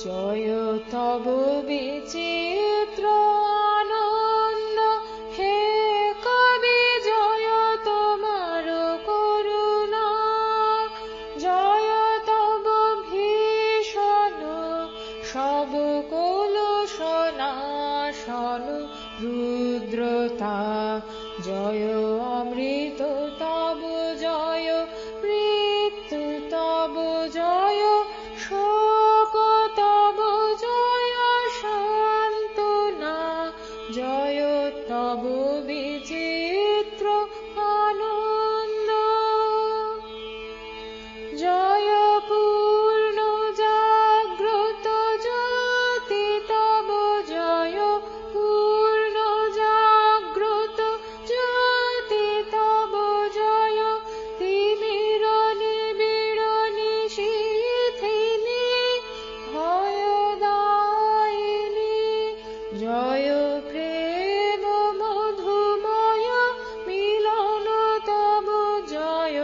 জয় তব বিচিত্র আনন্দ, হে কবি জয় তোমার করুণা। জয় তব ভীষণ সব কলুষনাশন রুদ্রতা। জয় অমৃত তব জয়, মৃত্যু তব জয়, শোক তব জয় সান্ত্বনা। জয় তব বিচিত্র আনন্দ। জয় পূর্ণ জাগ্রত জ্যোতি তব জয়, পূর্ণ জাগ্রত জ্যোতি তব জয়। তিমির নিবিড় নিশীথিনী ভয়দায়িনী। জয় প্রেম মধুময় মিলন তব জয়,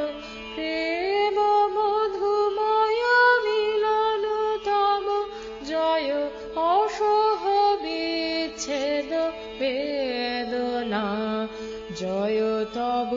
প্রেম মধুময় মিলন তব জয়। অসহ বিচ্ছেদ বেদনা, জয় তব